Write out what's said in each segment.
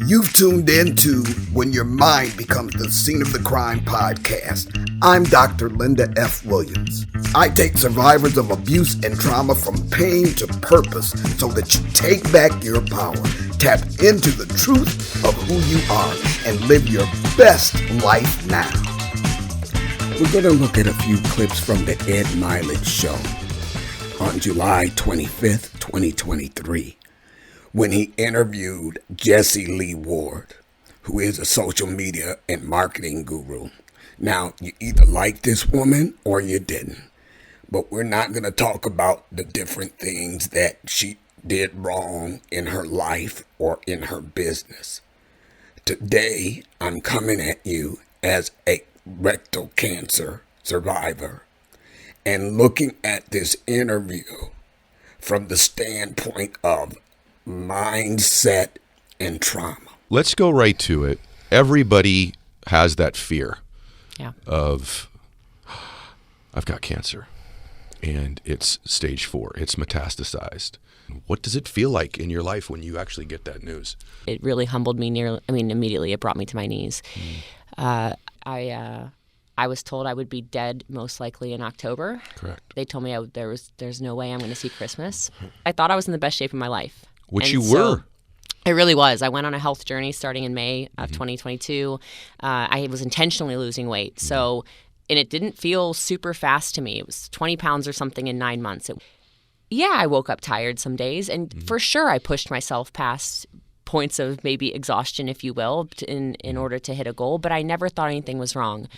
You've tuned in to When Your Mind Becomes the Scene of the Crime podcast. I'm Dr. Linda F. Williams. I take survivors of abuse and trauma from pain to purpose so that you take back your power, tap into the truth of who you are, and live your best life now. We're going to look at a few clips from the Ed Mylett show on July 25th, 2023. When he interviewed Jessie Lee Ward, who is a social media and marketing guru. Now, you either like this woman or you didn't. But we're not going to talk about the different things that she did wrong in her life or in her business. Today, I'm coming at you as a rectal cancer survivor and looking at this interview from the standpoint of mindset and trauma. Let's go right to it. Everybody has that fear of, I've got cancer and it's stage 4. It's metastasized. What does it feel like in your life when you actually get that news? It really humbled me immediately. It brought me to my knees. I was told I would be dead most likely in October. Correct. They told me there's no way I'm going to see Christmas. I thought I was in the best shape of my life. Which you were. It really was. I went on a health journey starting in May of 2022. I was intentionally losing weight. So, and it didn't feel super fast to me. It was 20 pounds or something in 9 months. I woke up tired some days. And for sure, I pushed myself past points of maybe exhaustion, if you will, in order to hit a goal. But I never thought anything was wrong.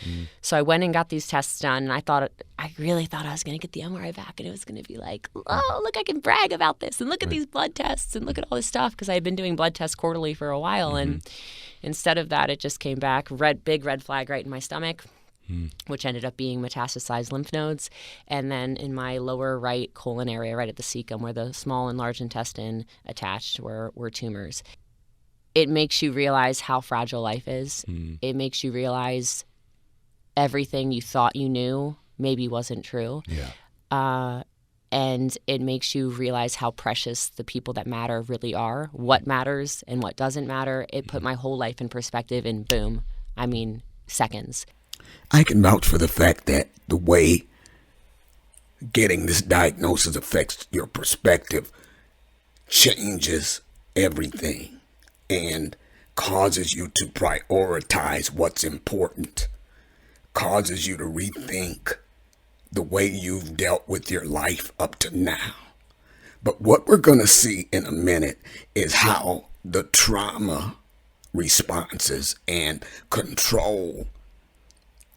So I went and got these tests done. And I really thought I was going to get the MRI back. And it was going to be like, oh, look, I can brag about this. And look at these blood tests. And look at all this stuff. Because I had been doing blood tests quarterly for a while. And instead of that, it just came back. Big red flag right in my stomach. Which ended up being metastasized lymph nodes. And then in my lower right colon area, right at the cecum, where the small and large intestine attached were tumors. It makes you realize how fragile life is. It makes you realize everything you thought you knew maybe wasn't true. And it makes you realize how precious the people that matter really are, what matters and what doesn't matter. It put my whole life in perspective in seconds. I can vouch for the fact that the way getting this diagnosis affects your perspective changes everything and causes you to prioritize what's important, causes you to rethink the way you've dealt with your life up to now. But what we're going to see in a minute is how the trauma responses and control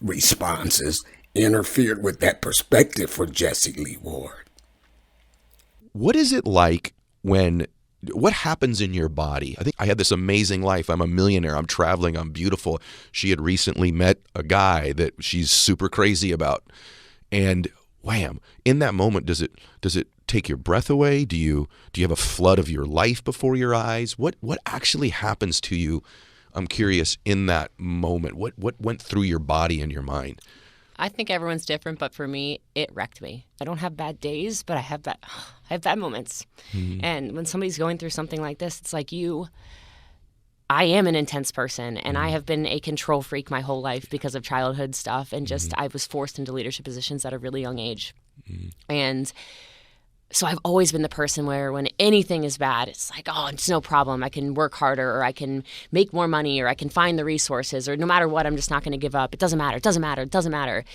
responses interfered with that perspective for Jessie Lee Ward. What is it like what happens in your body? I think I had this amazing life. I'm a millionaire. I'm traveling. I'm beautiful. She had recently met a guy that she's super crazy about. And wham, in that moment, does it take your breath away? Do you have a flood of your life before your eyes? What actually happens to you? I'm curious, in that moment, what went through your body and your mind? I think everyone's different, but for me, it wrecked me. I don't have bad days, but I have bad moments. And when somebody's going through something like this, it's like I am an intense person, and I have been a control freak my whole life because of childhood stuff, and just I was forced into leadership positions at a really young age. And so I've always been the person where when anything is bad, it's like, oh, it's no problem. I can work harder, or I can make more money, or I can find the resources, or no matter what, I'm just not going to give up. It doesn't matter. It doesn't matter. It doesn't matter.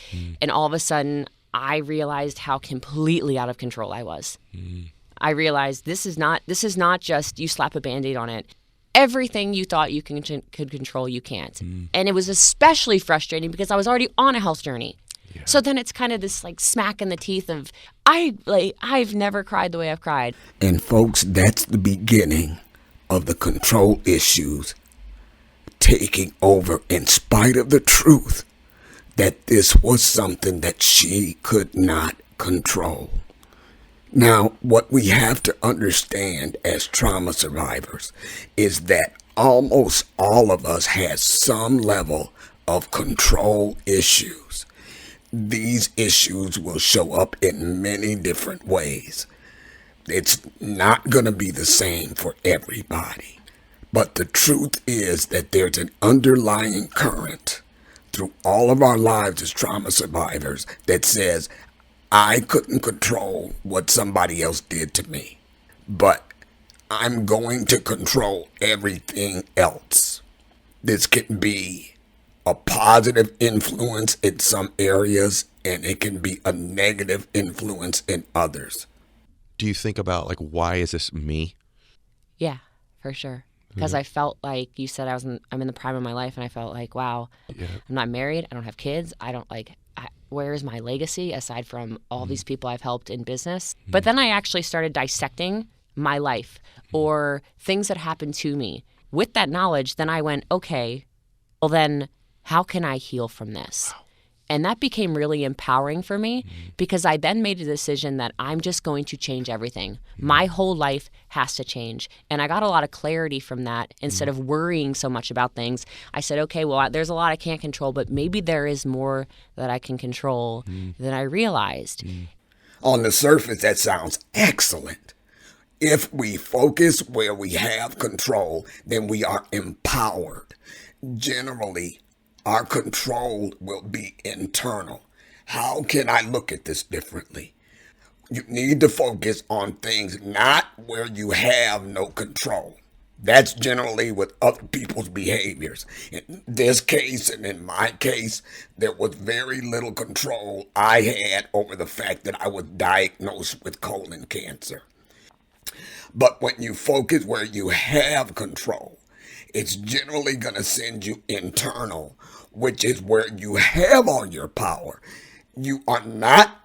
And all of a sudden, I realized how completely out of control I was. I realized this is not just you slap a Band-Aid on it. Everything you thought you could control, you can't. And it was especially frustrating because I was already on a health journey. So then it's kind of this like smack in the teeth of I've never cried the way I've cried. And folks, that's the beginning of the control issues taking over in spite of the truth that this was something that she could not control. Now, what we have to understand as trauma survivors is that almost all of us has some level of control issues. These issues will show up in many different ways. It's not going to be the same for everybody. But the truth is that there's an underlying current through all of our lives as trauma survivors that says, I couldn't control what somebody else did to me, but I'm going to control everything else. This can be a positive influence in some areas, and it can be a negative influence in others. Do you think about, like, why is this me? Yeah, for sure. Because I felt like you said I'm in the prime of my life, and I felt like, wow, I'm not married, I don't have kids, where is my legacy aside from all these people I've helped in business? But then I actually started dissecting my life or things that happened to me. With that knowledge, then I went, okay, well then how can I heal from this? And that became really empowering for me because I then made a decision that I'm just going to change everything. My whole life has to change. And I got a lot of clarity from that. Instead of worrying so much about things, I said, okay, well, there's a lot I can't control, but maybe there is more that I can control than I realized. On the surface, that sounds excellent. If we focus where we have control, then we are empowered. Generally, our control will be internal. How can I look at this differently? You need to focus on things not where you have no control. That's generally with other people's behaviors. In this case and in my case, there was very little control I had over the fact that I was diagnosed with colon cancer. But when you focus where you have control, it's generally going to send you internal, which is where you have all your power. You are not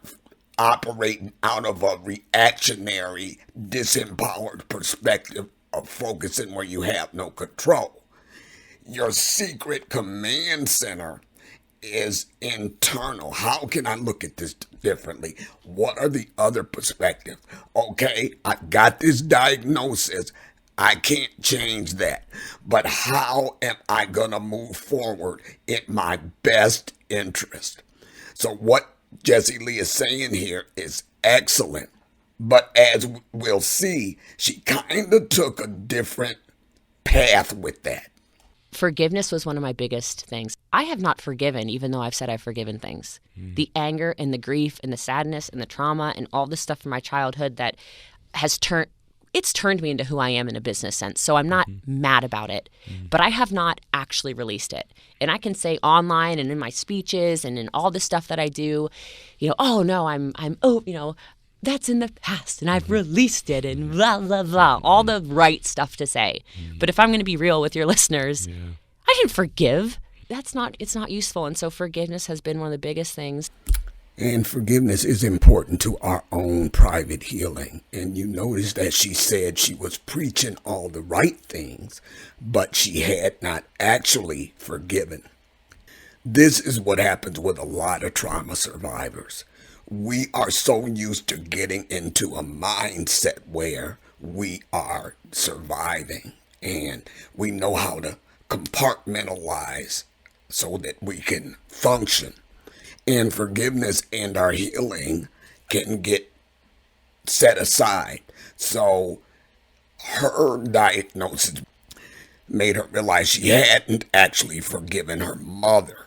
operating out of a reactionary, disempowered perspective of focusing where you have no control. Your secret command center is internal. How can I look at this differently? What are the other perspectives? Okay, I got this diagnosis. I can't change that. But how am I going to move forward in my best interest? So what Jessie Lee is saying here is excellent. But as we'll see, she kind of took a different path with that. Forgiveness was one of my biggest things. I have not forgiven, even though I've said I've forgiven things. The anger and the grief and the sadness and the trauma and all this stuff from my childhood that has turned me into who I am in a business sense. So I'm not mad about it, but I have not actually released it. And I can say online and in my speeches and in all the stuff that I do, oh no, that's in the past and I've released it and blah, blah, blah, all the right stuff to say. But if I'm going to be real with your listeners, I didn't forgive. It's not useful. And so forgiveness has been one of the biggest things. And forgiveness is important to our own private healing. And you notice that she said she was preaching all the right things, but she had not actually forgiven. This is what happens with a lot of trauma survivors. We are so used to getting into a mindset where we are surviving and we know how to compartmentalize so that we can function. And forgiveness and our healing can get set aside. So her diagnosis made her realize she hadn't actually forgiven her mother.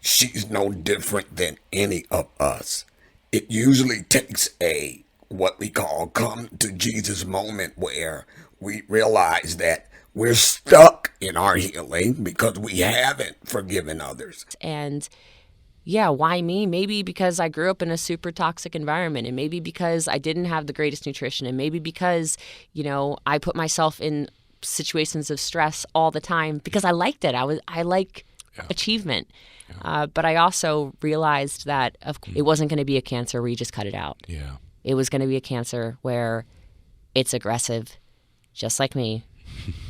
She's no different than any of us. It usually takes a what we call come to Jesus moment where we realize that we're stuck in our healing because we haven't forgiven others. And yeah, why me? Maybe because I grew up in a super toxic environment, and maybe because I didn't have the greatest nutrition, and maybe because, I put myself in situations of stress all the time because I liked it. I like achievement. But I also realized that it wasn't going to be a cancer where you just cut it out. Yeah. It was going to be a cancer where it's aggressive, just like me.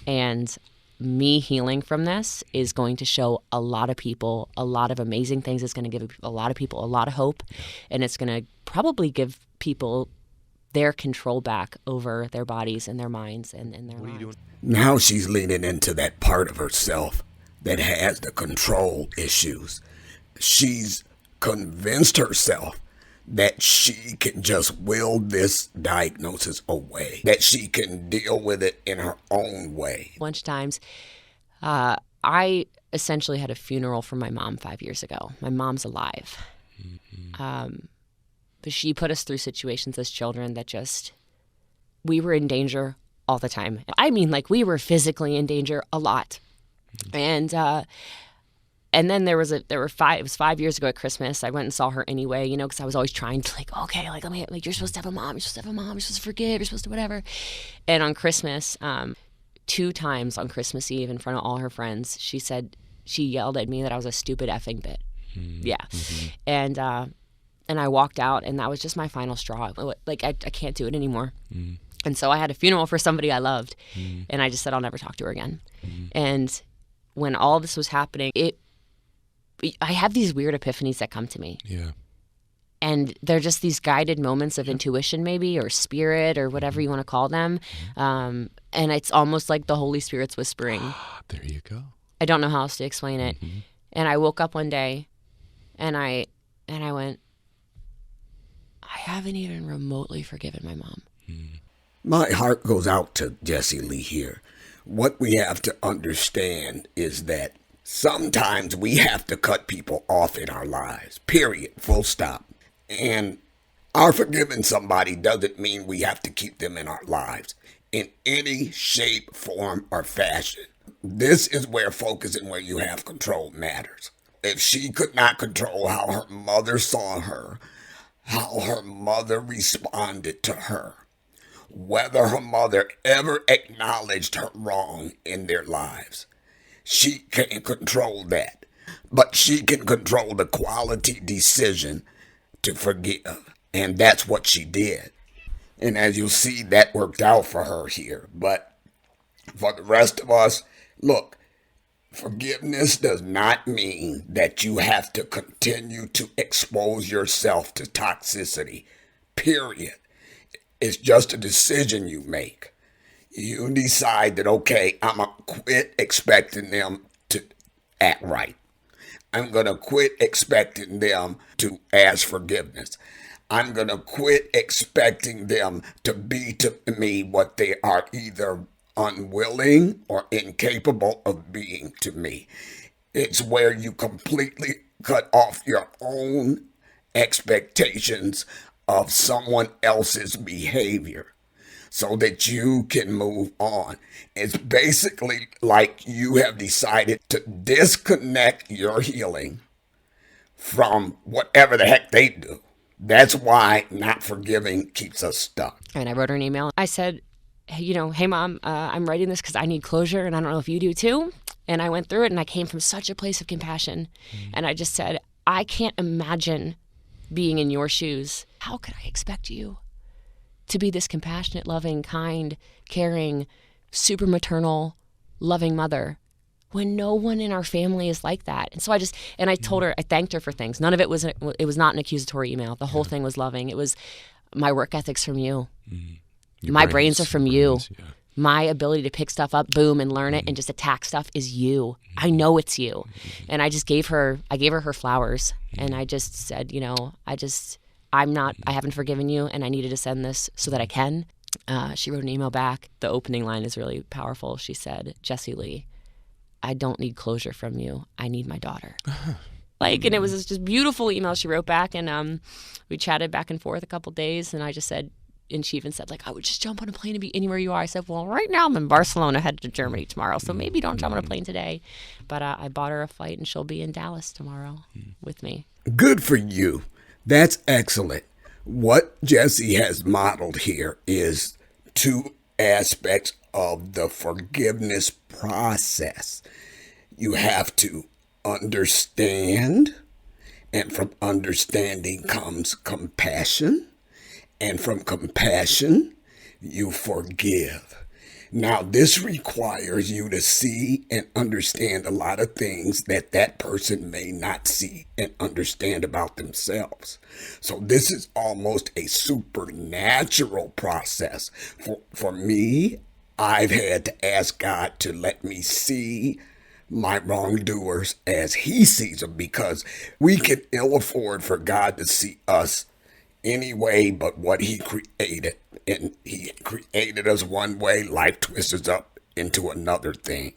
And me healing from this is going to show a lot of people a lot of amazing things. It's going to give a lot of people a lot of hope. And it's going to probably give people their control back over their bodies and their minds and their lives. What are you doing? Now she's leaning into that part of herself that has the control issues. She's convinced herself that she can just will this diagnosis away, that she can deal with it in her own way. A bunch of times, I essentially had a funeral for my mom 5 years ago. My mom's alive. But she put us through situations as children that just, we were in danger all the time. I mean, like, we were physically in danger a lot. And then it was 5 years ago at Christmas. I went and saw her anyway, because I was always trying to let me, you're supposed to have a mom, you're supposed to have a mom, you're supposed to forgive, you're supposed to whatever. And on Christmas, 2 times on Christmas Eve in front of all her friends, she yelled at me that I was a stupid effing bit. Yeah. And I walked out, and that was just my final straw. Like, I can't do it anymore. And so I had a funeral for somebody I loved, and I just said I'll never talk to her again. And when all this was happening, I have these weird epiphanies that come to me. Yeah. And they're just these guided moments of intuition, maybe, or spirit, or whatever you want to call them. And it's almost like the Holy Spirit's whispering. There you go. I don't know how else to explain it. And I woke up one day, and I went, I haven't even remotely forgiven my mom. My heart goes out to Jesse Lee here. What we have to understand is that sometimes we have to cut people off in our lives, period, full stop. And our forgiving somebody doesn't mean we have to keep them in our lives in any shape, form, or fashion. This is where focus and where you have control matters. If she could not control how her mother saw her, how her mother responded to her, whether her mother ever acknowledged her wrong in their lives, she can't control that. But she can control the quality decision to forgive. And that's what she did. And as you'll see, that worked out for her here. But for the rest of us, look, forgiveness does not mean that you have to continue to expose yourself to toxicity, period. It's just a decision you make. You decide that, okay, I'm going to quit expecting them to act right. I'm going to quit expecting them to ask forgiveness. I'm going to quit expecting them to be to me what they are either unwilling or incapable of being to me. It's where you completely cut off your own expectations of someone else's behavior so that you can move on. It's basically like you have decided to disconnect your healing from whatever the heck they do. That's why not forgiving keeps us stuck. And I wrote her an email. I said, hey, Mom, I'm writing this because I need closure, and I don't know if you do too. And I went through it, and I came from such a place of compassion. And I just said, I can't imagine being in your shoes. How could I expect you to be this compassionate, loving, kind, caring, super maternal, loving mother when no one in our family is like that? And so I told her, I thanked her for things. None of it was not an accusatory email. The whole thing was loving. It was my work ethic's from you. My brains are from you. Yeah. My ability to pick stuff up, boom, and learn it and just attack stuff is you. I know it's you. And I just gave her her flowers. And I just said, I haven't forgiven you, and I needed to send this so that I can. She wrote an email back. The opening line is really powerful. She said, Jesse Lee, I don't need closure from you. I need my daughter. And it was this just beautiful email she wrote back. And we chatted back and forth a couple days. And I just said, and she even said, I would just jump on a plane and be anywhere you are. I said, well, right now I'm in Barcelona, headed to Germany tomorrow. So maybe don't jump on a plane today. But I bought her a flight, and she'll be in Dallas tomorrow with me. Good for you. That's excellent. What Jesse has modeled here is 2 aspects of the forgiveness process. You have to understand, and from understanding comes compassion, and from compassion, you forgive. Now, this requires you to see and understand a lot of things that person may not see and understand about themselves. So this is almost a supernatural process. For me, I've had to ask God to let me see my wrongdoers as he sees them, because we can ill afford for God to see us any way but what he created. And he created us one way, life twists us up into another thing.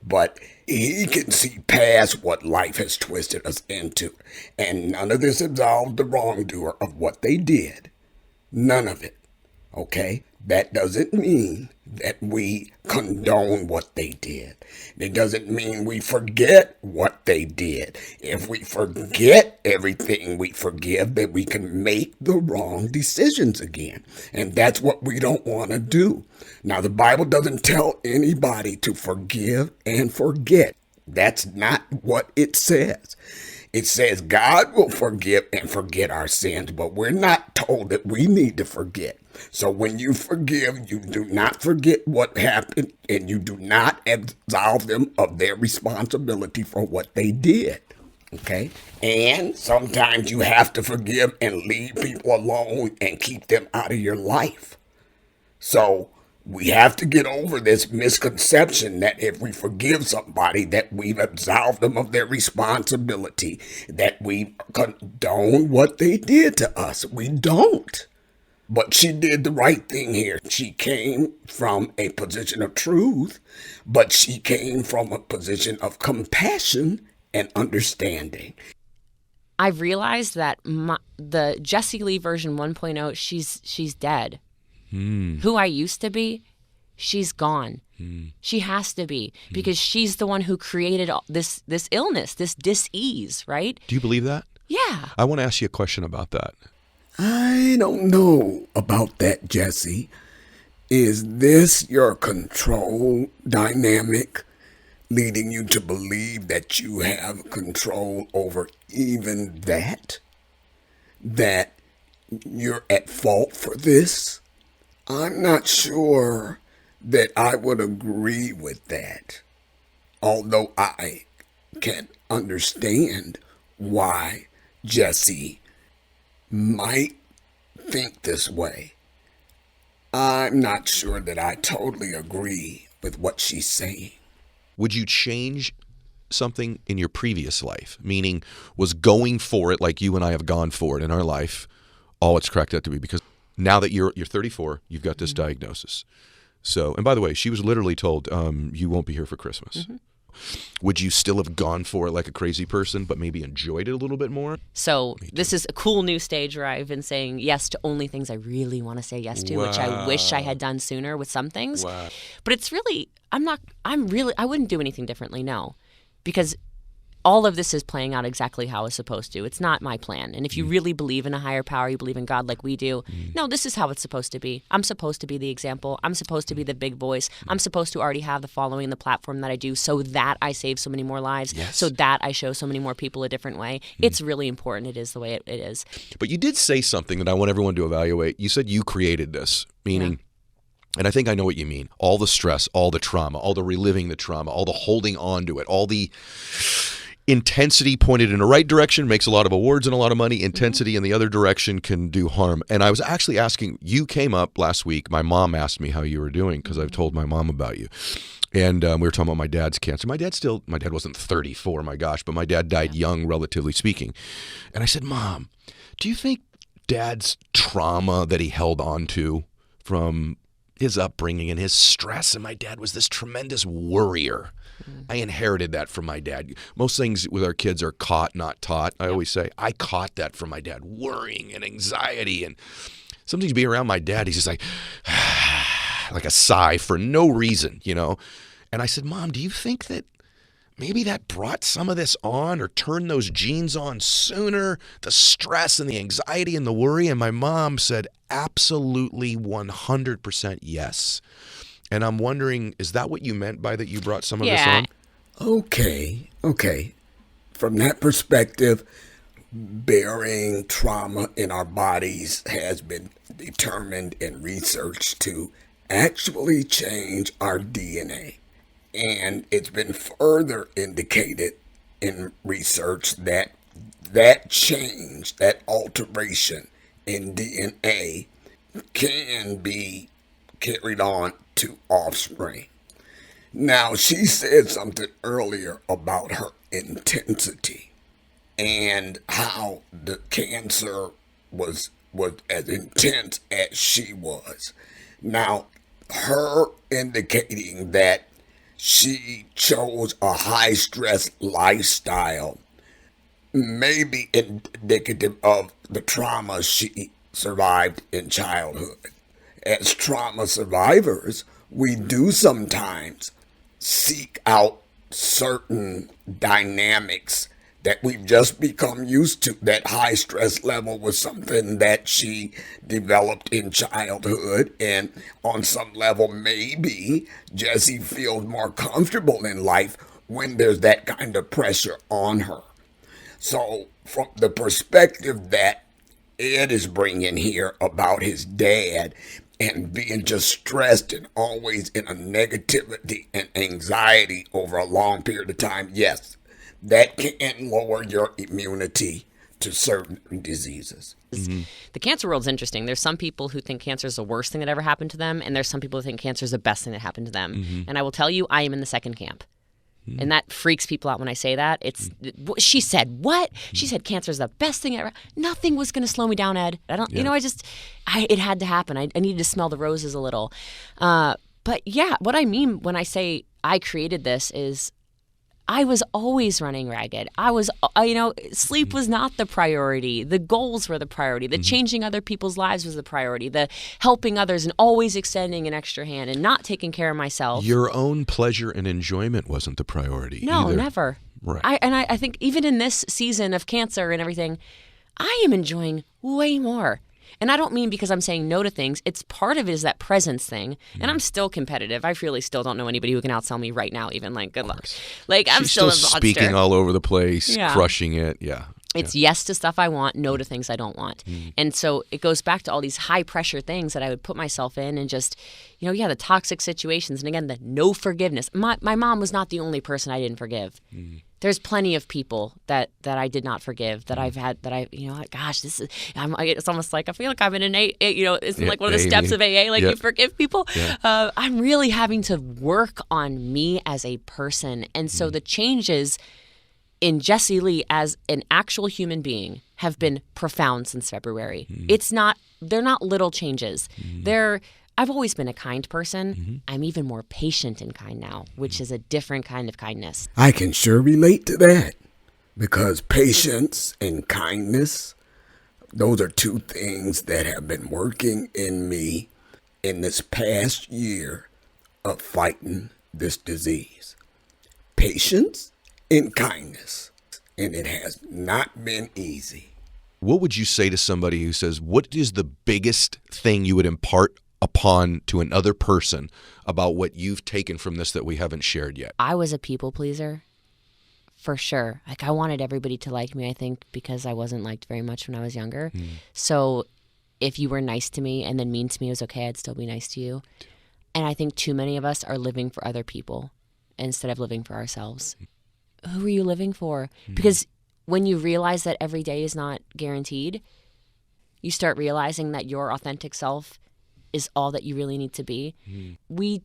But he can see past what life has twisted us into. And none of this absolves the wrongdoer of what they did. None of it. Okay? That doesn't mean that we condone what they did. It doesn't mean we forget what they did. If we forget everything we forgive, then we can make the wrong decisions again. And that's what we don't want to do. Now, the Bible doesn't tell anybody to forgive and forget. That's not what it says. It says God will forgive and forget our sins, but we're not told that we need to forget. So when you forgive, you do not forget what happened, and you do not absolve them of their responsibility for what they did. Okay? And sometimes you have to forgive and leave people alone and keep them out of your life. So we have to get over this misconception that if we forgive somebody, that we've absolved them of their responsibility, that we condone what they did to us. We don't. But she did the right thing here. She came from a position of truth, but she came from a position of compassion and understanding. I've realized that the Jessie Lee version 1.0, she's dead. Who I used to be, she's gone. She has to be, because she's the one who created this illness, this dis-ease, right? Do you believe that? Yeah. I want to ask you a question about that. I don't know about that, Jesse. Is this your control dynamic leading you to believe that you have control over even that? That you're at fault for this? I'm not sure that I would agree with that, although I can understand why Jesse might think this way. I'm not sure that I totally agree with what she's saying. Would you change something in your previous life? Meaning, was going for it like you and I have gone for it in our life all it's cracked out to be? Because now that you're 34, you've got this diagnosis. So, and by the way, she was literally told, you won't be here for Christmas. Would you still have gone for it like a crazy person, but maybe enjoyed it a little bit more? So this is a cool new stage where I've been saying yes to only things I really want to say yes to, which I wish I had done sooner with some things. Wow. But it's really, I wouldn't do anything differently, no. Because all of this is playing out exactly how it's supposed to. It's not my plan. And if you really believe in a higher power, you believe in God like we do, no, this is how it's supposed to be. I'm supposed to be the example. I'm supposed to be the big voice. I'm supposed to already have the following and the platform that I do, so that I save so many more lives, so that I show so many more people a different way. It's really important. It is the way it is. But you did say something that I want everyone to evaluate. You said you created this, meaning, and I think I know what you mean, all the stress, all the trauma, all the reliving the trauma, all the holding on to it, all the intensity pointed in the right direction makes a lot of awards and a lot of money. Intensity in the other direction can do harm. And I was actually asking, you came up last week. My mom asked me how you were doing because I've told my mom about you. And we were talking about my dad's cancer. My dad wasn't 34, my gosh, but my dad died young, relatively speaking. And I said, Mom, do you think Dad's trauma that he held on to from his upbringing and his stress, and my dad was this tremendous worrier. I inherited that from my dad. Most things with our kids are caught, not taught. I always say, I caught that from my dad, worrying and anxiety. And sometimes you be around my dad, he's just like a sigh for no reason, you know. And I said, Mom, do you think that maybe that brought some of this on or turned those genes on sooner, the stress and the anxiety and the worry? And my mom said, absolutely 100% yes. And I'm wondering, is that what you meant by that you brought some of this on? Okay. From that perspective, bearing trauma in our bodies has been determined and researched to actually change our DNA. And it's been further indicated in research that that change, that alteration in DNA can be carried on to offspring. Now, she said something earlier about her intensity and how the cancer was was as intense as she was. Now, her indicating that she chose a high-stress lifestyle may be indicative of the trauma she survived in childhood. As trauma survivors, we do sometimes seek out certain dynamics that we've just become used to. That high stress level was something that she developed in childhood, and on some level, maybe Jessie feels more comfortable in life when there's that kind of pressure on her. So from the perspective that Ed is bringing here about his dad and being just stressed and always in a negativity and anxiety over a long period of time, yes, that can lower your immunity to certain diseases. Mm-hmm. The cancer world's interesting. There's some people who think cancer is the worst thing that ever happened to them, and there's some people who think cancer is the best thing that happened to them. Mm-hmm. And I will tell you, I am in the second camp. Mm-hmm. And that freaks people out when I say that. She said, what? She said cancer is the best thing ever. Nothing was going to slow me down, Ed. It had to happen. I needed to smell the roses a little. But yeah, what I mean when I say I created this is I was always running ragged. Sleep was not the priority. The goals were the priority. The changing other people's lives was the priority. The helping others and always extending an extra hand and not taking care of myself. Your own pleasure and enjoyment wasn't the priority. No, either. Never. Right. I think even in this season of cancer and everything, I am enjoying way more. And I don't mean because I'm saying no to things. It's part of it is that presence thing. And I'm still competitive. I really still don't know anybody who can outsell me right now, even. Like, good luck. Like, I'm She's still a monster. Speaking all over the place, crushing it. Yeah. It's yes to stuff I want, no to things I don't want. And so it goes back to all these high pressure things that I would put myself in and just, the toxic situations. And again, the no forgiveness. My mom was not the only person I didn't forgive. There's plenty of people that I did not forgive that I've had it's almost like I feel like I'm in an AA, it's like one of the steps of AA, like you forgive people. Yeah. I'm really having to work on me as a person. And so the changes in Jessie Lee as an actual human being have been profound since February. They're not little changes. I've always been a kind person. I'm even more patient and kind now, which is a different kind of kindness. I can sure relate to that because patience and kindness, those are two things that have been working in me in this past year of fighting this disease. Patience and kindness. And it has not been easy. What would you say to somebody who says, what is the biggest thing you would impart upon to another person about what you've taken from this that we haven't shared yet? I was a people pleaser, for sure. Like, I wanted everybody to like me, I think, because I wasn't liked very much when I was younger. So if you were nice to me and then mean to me, it was okay, I'd still be nice to you. And I think too many of us are living for other people instead of living for ourselves. Who are you living for? Because when you realize that every day is not guaranteed, you start realizing that your authentic self is all that you really need to be. We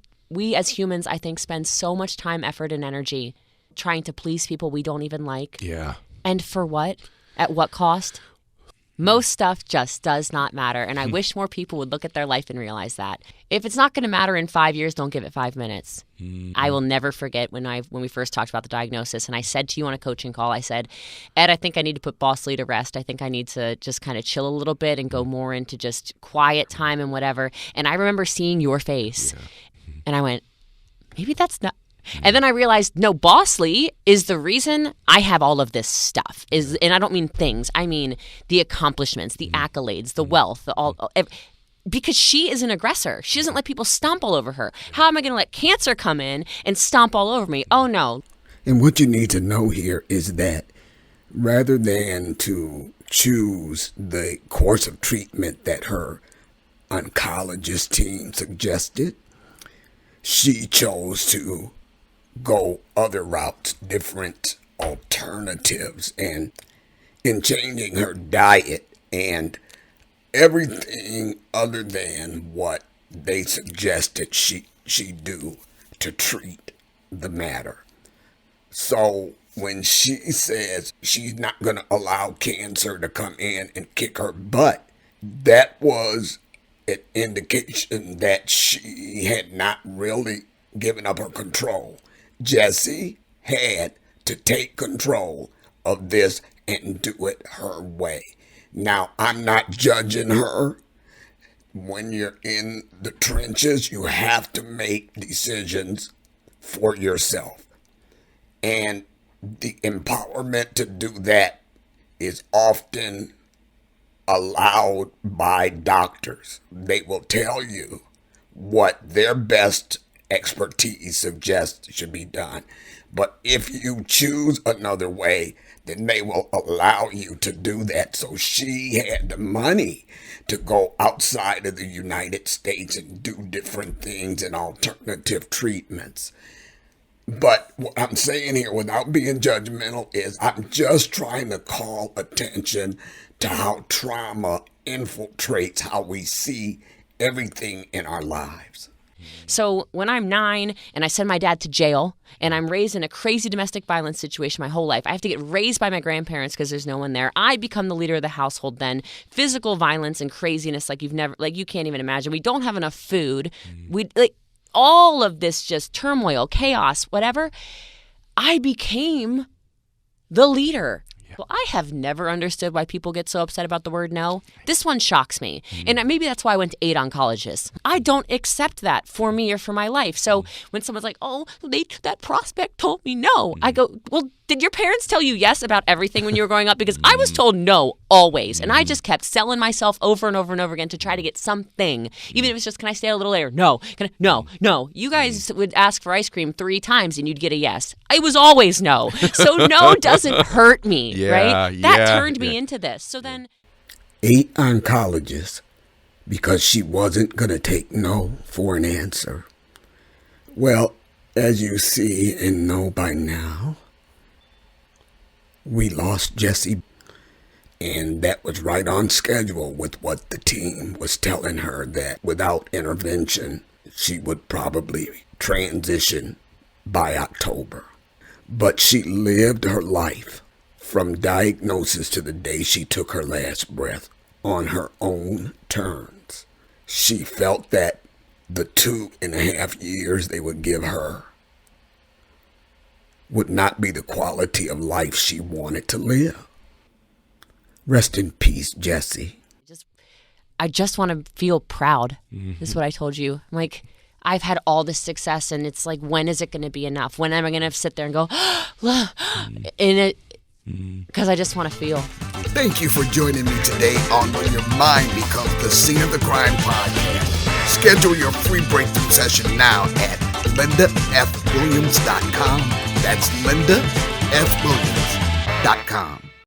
as humans, I think, spend so much time, effort, and energy trying to please people we don't even like. Yeah. And for what? At what cost? Most stuff just does not matter. And I wish more people would look at their life and realize that. If it's not going to matter in 5 years, don't give it 5 minutes. I will never forget when we first talked about the diagnosis and I said to you on a coaching call, I said, Ed, I think I need to put Boss Lee to rest. I think I need to just kind of chill a little bit and go more into just quiet time and whatever. And I remember seeing your face and I went, maybe that's not. And then I realized, no, Boss Lee is the reason I have all of this stuff. And I don't mean things. I mean the accomplishments, the accolades, the wealth, because she is an aggressor. She doesn't let people stomp all over her. How am I going to let cancer come in and stomp all over me? Oh, no. And what you need to know here is that rather than to choose the course of treatment that her oncologist team suggested, she chose to go other routes, different alternatives, and in changing her diet and everything other than what they suggested she do to treat the matter. So when she says she's not going to allow cancer to come in and kick her butt, that was an indication that she had not really given up her control. Jessie had to take control of this and do it her way. Now, I'm not judging her. When you're in the trenches, you have to make decisions for yourself. And the empowerment to do that is often allowed by doctors. They will tell you what their best expertise suggests should be done. But if you choose another way, then they will allow you to do that. So she had the money to go outside of the United States and do different things and alternative treatments. But what I'm saying here, without being judgmental, is I'm just trying to call attention to how trauma infiltrates how we see everything in our lives. So when I'm 9 and I send my dad to jail and I'm raised in a crazy domestic violence situation my whole life, I have to get raised by my grandparents because there's no one there. I become the leader of the household then. Physical violence and craziness like you can't even imagine. We don't have enough food. All of this just turmoil, chaos, whatever. I became the leader. Well, I have never understood why people get so upset about the word no. This one shocks me. And maybe that's why I went to 8 oncologists. I don't accept that for me or for my life. So when someone's like, oh, that prospect told me no, I go, well, did your parents tell you yes about everything when you were growing up? Because I was told no always. And I just kept selling myself over and over and over again to try to get something. Even if it was just, can I stay a little later? No. No. You guys would ask for ice cream 3 times and you'd get a yes. It was always no. So no doesn't hurt me, right? That turned me into this. So then 8 oncologists because she wasn't going to take no for an answer. Well, as you see and know by now, we lost Jessie, and that was right on schedule with what the team was telling her, that without intervention, she would probably transition by October. But she lived her life from diagnosis to the day she took her last breath on her own terms. She felt that the 2.5 years they would give her would not be the quality of life she wanted to live. Rest in peace, Jessie. I just want to feel proud. This is what I told you. I'm like, I've had all this success, and it's like, when is it going to be enough? When am I going to sit there and go, because I just want to feel. Thank you for joining me today on When Your Mind Becomes the Scene of the Crime podcast. Schedule your free breakthrough session now at lindafwilliams.com. That's lindafwilliams.com.